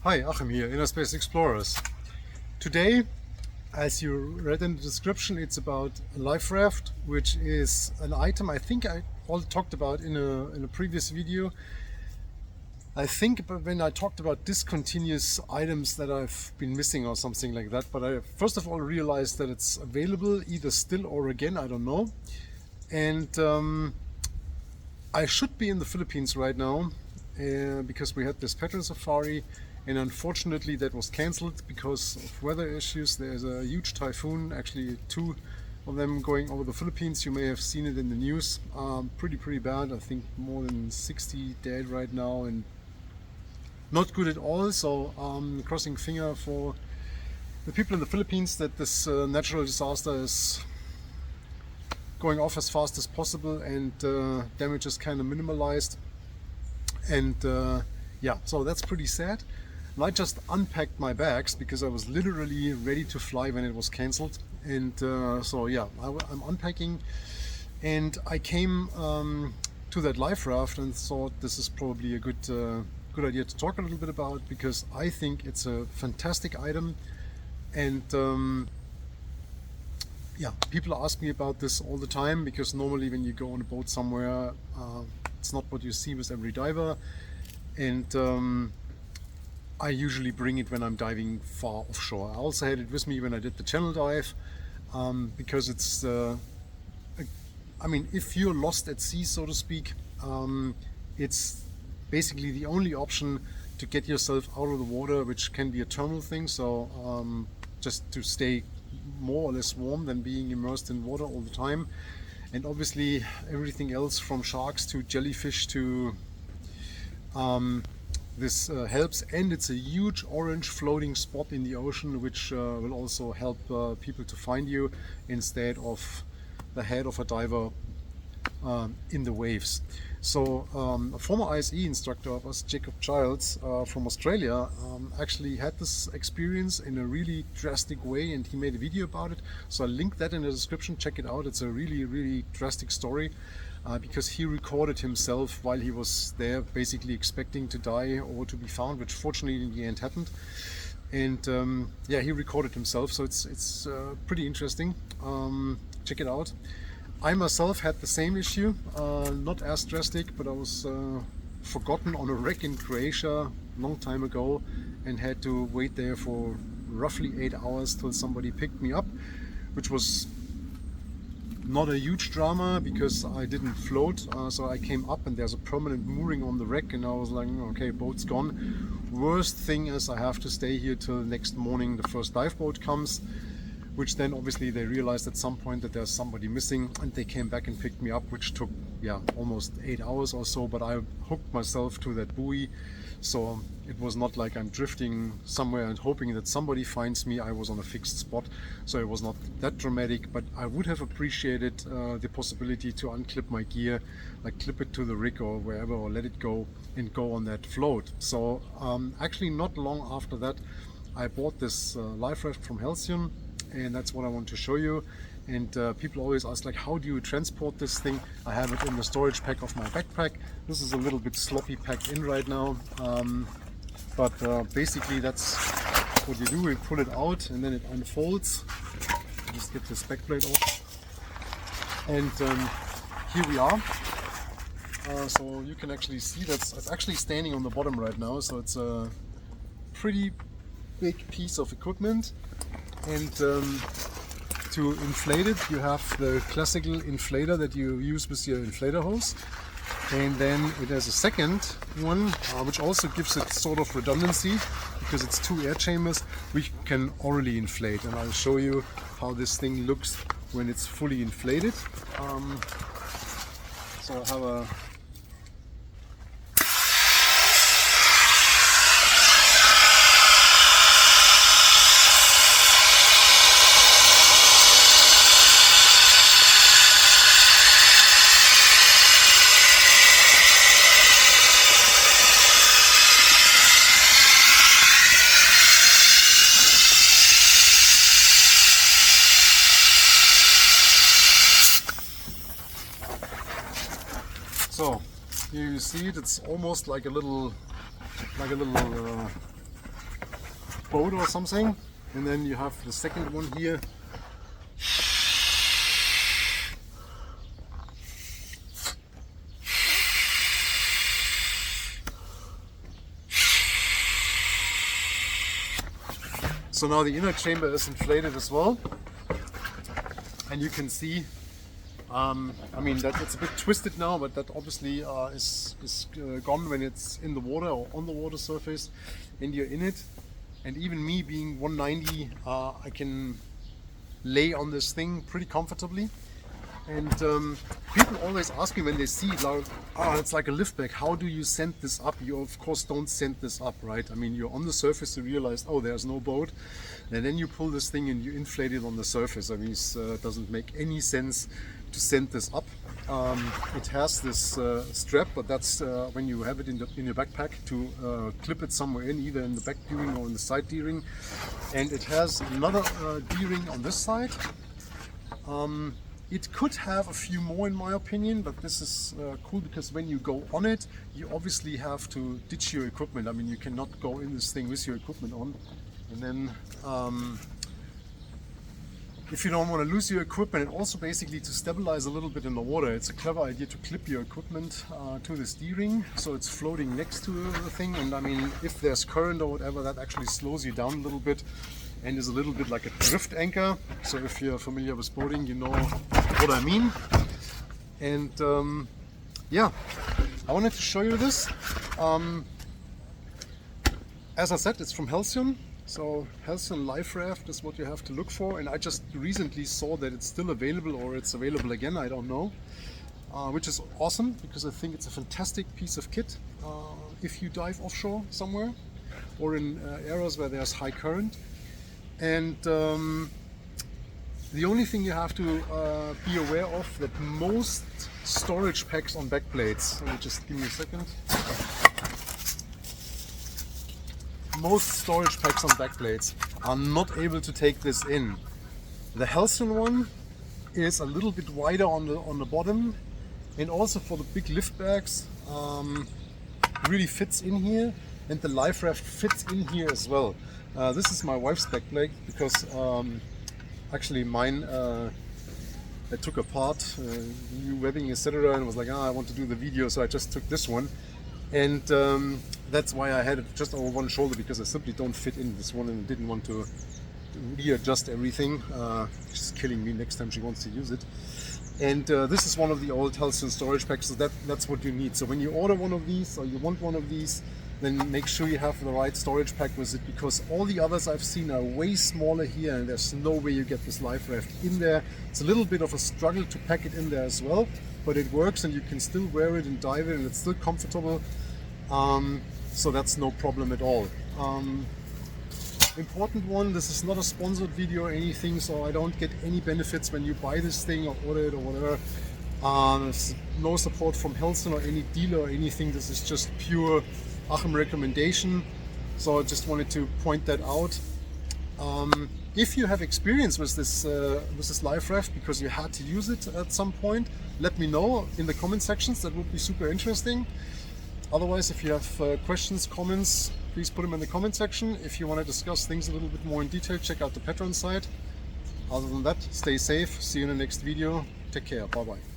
Hi, Achim here, InnerSpace Explorers. Today, as you read in the description, it's about a life raft, which is an item I think I all talked about in a previous video. I think when I talked about discontinuous items that I've been missing or something like that, but I first of all realized that it's available either still or again, I don't know. And I should be in the Philippines right now because we had this petrol safari, and unfortunately that was cancelled because of weather issues. There's a huge typhoon, actually two of them going over the Philippines. You may have seen it in the news. Pretty bad. I think more than 60 dead right now and not good at all. So crossing finger for the people in the Philippines that this natural disaster is going off as fast as possible and damage is kind of minimalized. And yeah, so that's pretty sad. And I just unpacked my bags because I was literally ready to fly when it was cancelled. And so yeah, I'm unpacking, and I came to that life raft and thought this is probably a good idea to talk a little bit about, because I think it's a fantastic item. And yeah, people ask me about this all the time, because normally when you go on a boat somewhere, it's not what you see with every diver. And I usually bring it when I'm diving far offshore. I also had it with me when I did the channel dive, because it's, I mean, if you're lost at sea, so to speak, it's basically the only option to get yourself out of the water, which can be a thermal thing, so just to stay more or less warm than being immersed in water all the time. And obviously everything else from sharks to jellyfish to this helps, and it's a huge orange floating spot in the ocean, which will also help people to find you instead of the head of a diver in the waves. So a former ISE instructor of us, Jacob Childs from Australia, actually had this experience in a really drastic way, and he made a video about it. So I'll link that in the description, check it out. It's a really drastic story. Because he recorded himself while he was there, basically expecting to die or to be found, which fortunately in the end happened. And yeah, he recorded himself, so it's pretty interesting. Check it out. I myself had the same issue, not as drastic, but I was forgotten on a wreck in Croatia a long time ago and had to wait there for roughly 8 hours till somebody picked me up, which was not a huge drama because I didn't float, so I came up and there's a permanent mooring on the wreck, and I was like, okay, boat's gone. Worst thing is I have to stay here till next morning the first dive boat comes, which then obviously they realized at some point that there's somebody missing, and they came back and picked me up, which took, yeah, almost 8 hours or so, but I hooked myself to that buoy. So it was not like I'm drifting somewhere and hoping that somebody finds me. I was on a fixed spot, so it was not that dramatic, but I would have appreciated the possibility to unclip my gear, like clip it to the rig or wherever, or let it go and go on that float. So actually not long after that, I bought this life raft from HALCYON, and that's what I want to show you. And people always ask, like, how do you transport this thing? I have it in the storage pack of my backpack. This is a little bit sloppy packed in right now, but basically that's what you do. We pull it out and then it unfolds. Just get this backplate off, and here we are. So you can actually see that's it's actually standing on the bottom right now, so it's a pretty big piece of equipment. And to inflate it, you have the classical inflator that you use with your inflator hose, and then it has a second one which also gives it sort of redundancy because it's 2 air chambers which can orally inflate, and I'll show you how this thing looks when it's fully inflated. So I have a So here you see it. It's almost like a little boat or something, and then you have the second one here. So now the inner chamber is inflated as well, and you can see, I mean, that it's a bit twisted now, but that obviously is gone when it's in the water or on the water surface and you're in it. And even me being 190, I can lay on this thing pretty comfortably. And people always ask me when they see it, like, oh, it's like a lift bag, how do you send this up? You of course don't send this up, right? I mean, you're on the surface, you realize, oh, there's no boat, and then you pull this thing and you inflate it on the surface. I mean, it doesn't make any sense to send this up. It has this strap, but that's when you have it in your backpack to clip it somewhere in, either in the back D-ring or in the side D-ring. And it has another D-ring on this side. It could have a few more in my opinion, but this is cool because when you go on it, you obviously have to ditch your equipment. I mean, you cannot go in this thing with your equipment on. And then if you don't want to lose your equipment, and also basically to stabilize a little bit in the water, it's a clever idea to clip your equipment to this D-ring, so it's floating next to the thing. And I mean, if there's current or whatever, that actually slows you down a little bit and is a little bit like a drift anchor. So if you're familiar with boating, you know what I mean. And yeah, I wanted to show you this. As I said, it's from HALCYON. So HALCYON Life Raft is what you have to look for, and I just recently saw that it's still available, or it's available again, I don't know, which is awesome because I think it's a fantastic piece of kit if you dive offshore somewhere or in areas where there's high current. And the only thing you have to be aware of, that most storage packs on backplates, let me just give me a second. Most storage packs on backplates are not able to take this in. The HALCYON one is a little bit wider on the bottom, and also for the big lift bags really fits in here, and the Life Raft fits in here as well. This is my wife's backplate because actually mine I took apart, new webbing, etc., and was like, I want to do the video, so I just took this one. And that's why I had it just over one shoulder, because I simply don't fit in this one and didn't want to readjust everything. She's killing me next time she wants to use it. And this is one of the old HALCYON storage packs, so that's what you need. So when you order one of these, or you want one of these, then make sure you have the right storage pack with it, because all the others I've seen are way smaller here, and there's no way you get this Life Raft in there. It's a little bit of a struggle to pack it in there as well, but it works, and you can still wear it and dive it, and it's still comfortable. So that's no problem at all. Important one, this is not a sponsored video or anything, so I don't get any benefits when you buy this thing or order it or whatever. There's no support from HALCYON or any dealer or anything. This is just pure Achim recommendation. So I just wanted to point that out. If you have experience with this Life Raft because you had to use it at some point, let me know in the comment sections. That would be super interesting. Otherwise, if you have questions, comments, please put them in the comment section. If you want to discuss things a little bit more in detail, check out the Patreon site. Other than that, stay safe. See you in the next video. Take care. Bye bye.